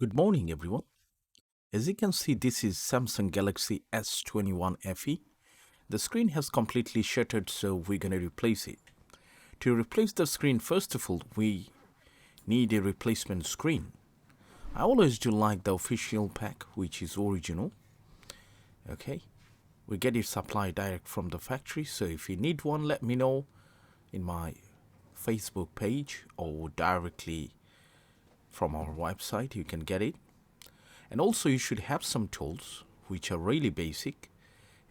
Good morning, everyone. As you can see, this is Samsung Galaxy S21 FE. The screen has completely shattered, so we're going to replace it. To replace the screen, first of all, we need a replacement screen. I always do like the official pack, which is original. Okay, we get it supplied direct from the factory, so if you need one, let me know in my Facebook page or directly from our website. You can get it. And also you should have some tools which are really basic.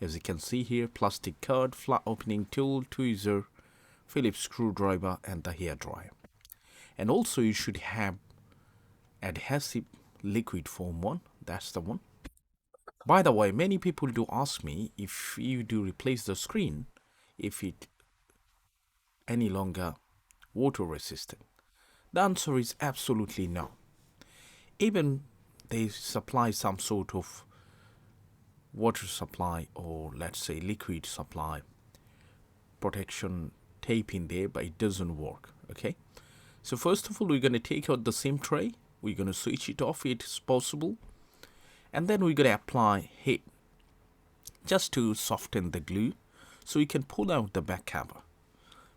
As you can see here, plastic card, flat opening tool, tweezer, Phillips screwdriver and the hair dryer. And also you should have adhesive liquid foam one. That's the one. By the way, many people do ask me if you do replace the screen, if it any longer water resistant. The answer is absolutely no. Even they supply some sort of water supply or let's say liquid supply protection tape in there, but it doesn't work. Okay, so first of all we're going to take out the SIM tray, we're going to switch it off if it's possible, and then we're going to apply heat just to soften the glue so we can pull out the back cover.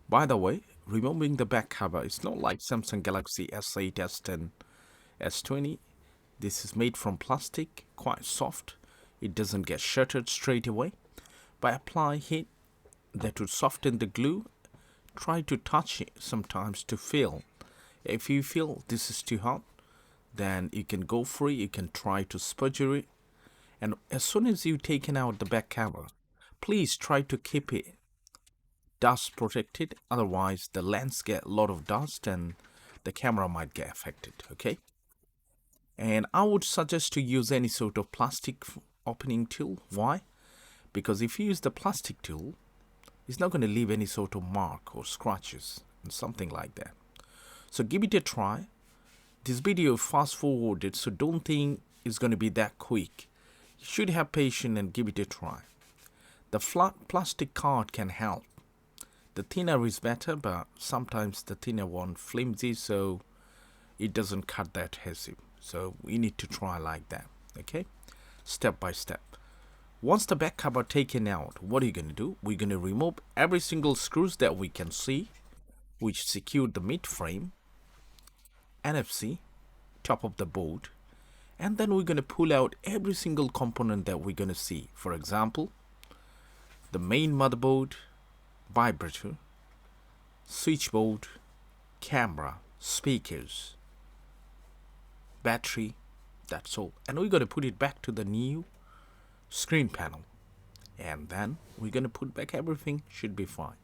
By the way, removing the back cover is not like Samsung Galaxy S8, S10, S20. This is made from plastic, quite soft. It doesn't get shattered straight away. By applying heat that would soften the glue, try to touch it sometimes to feel. If you feel this is too hot, then you can go free, you can try to spudger it. And as soon as you've taken out the back cover, please try to keep it dust protected. Otherwise, the lens get a lot of dust and the camera might get affected. Okay. And I would suggest to use any sort of plastic opening tool. Why? Because if you use the plastic tool, it's not going to leave any sort of mark or scratches and something like that. So give it a try. This video fast forwarded, so don't think it's going to be that quick. You should have patience and give it a try. The flat plastic card can help. The thinner is better, but sometimes the thinner one flimsy, so it doesn't cut the adhesive. So we need to try like that. Okay, step by step. Once the back cover taken out, what are you going to do? We're going to remove every single screws that we can see, which secured the mid frame, NFC, top of the board, and then we're going to pull out every single component that we're going to see. For example, the main motherboard, vibrator, switchboard, camera, speakers, battery, that's all. And we're going to put it back to the new screen panel. And then we're going to put back everything, should be fine.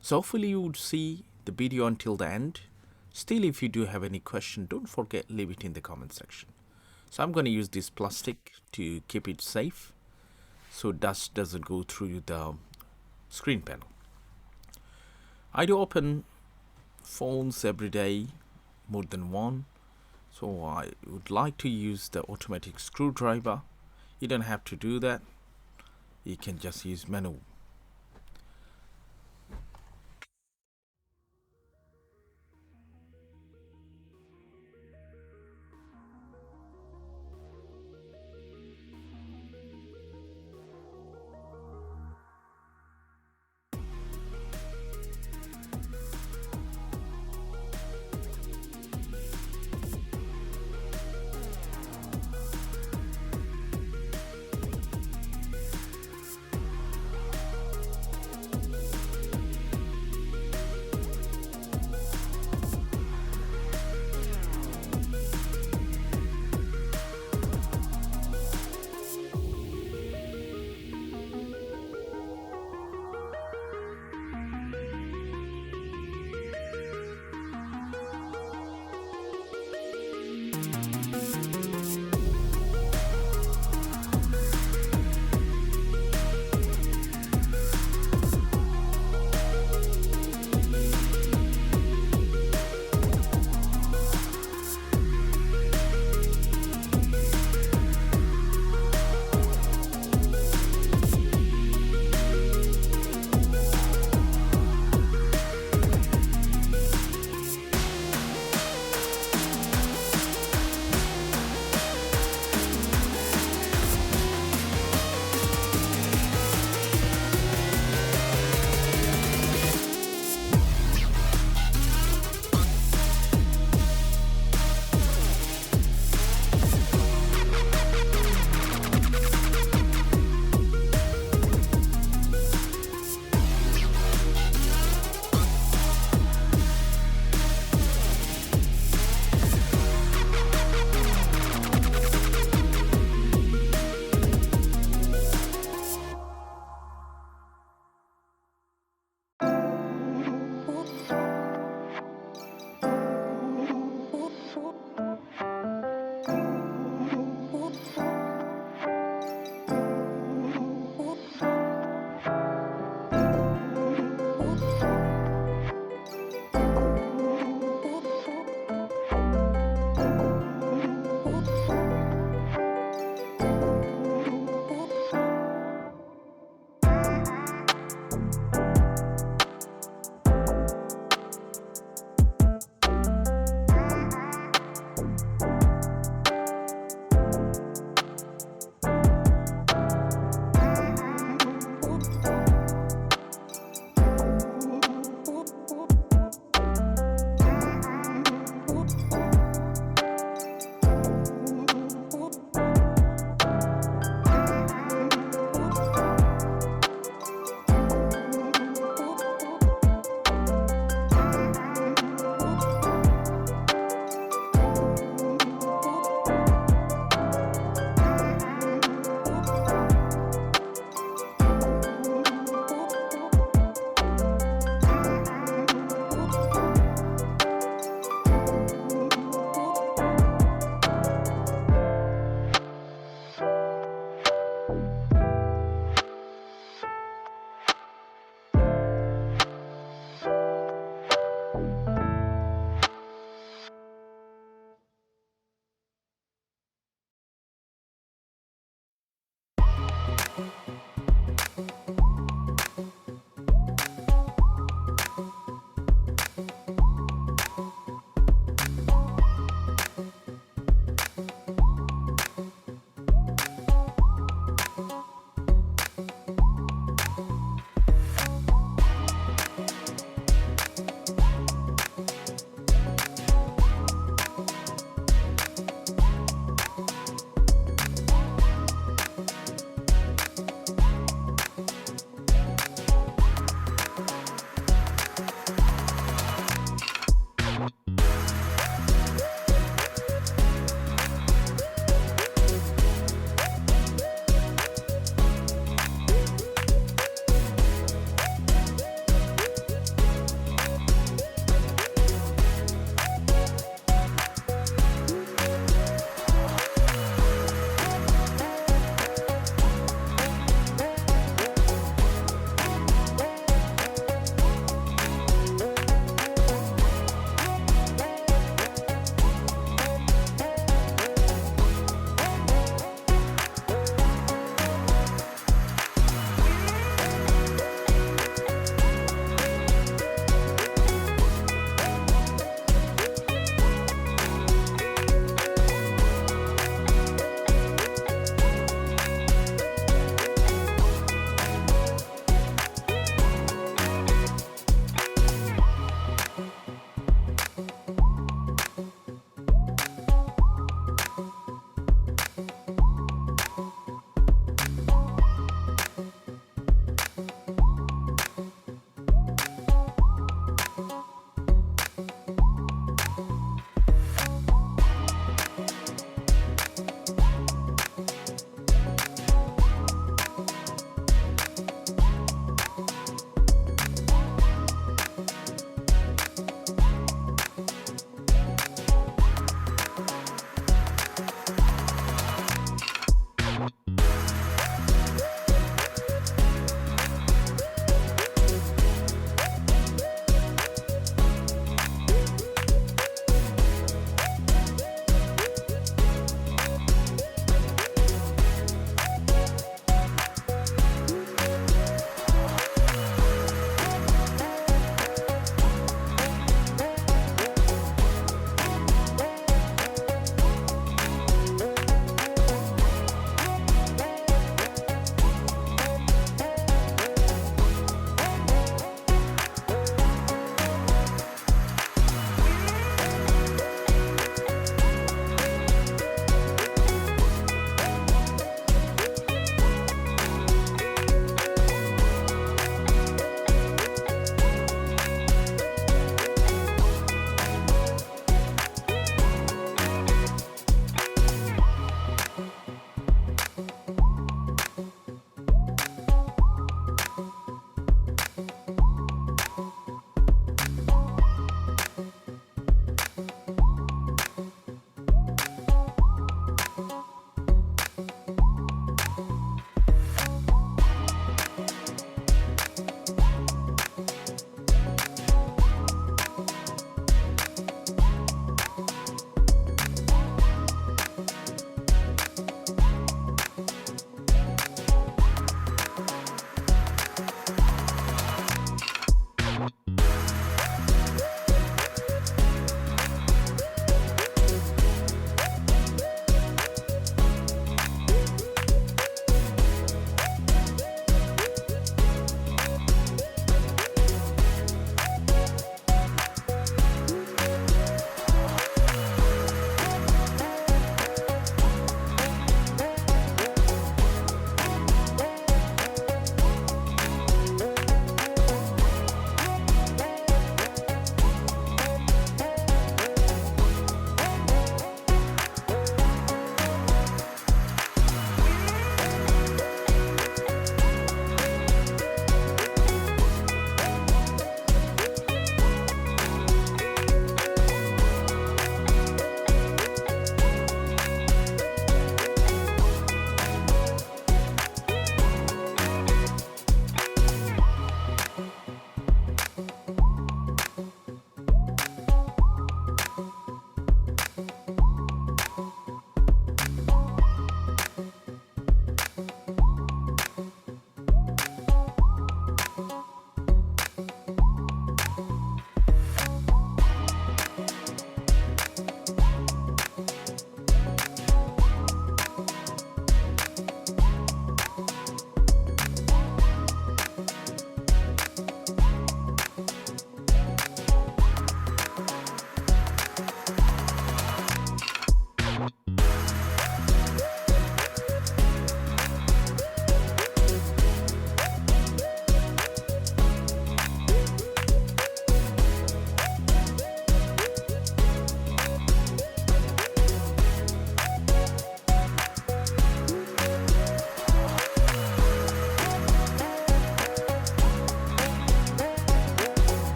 So hopefully you would see the video until the end. Still, if you do have any question, don't forget, leave it in the comment section. So I'm going to use this plastic to keep it safe so dust doesn't go through the screen panel. I do open phones every day, more than one. So I would like to use the automatic screwdriver. You don't have to do that. You can just use manual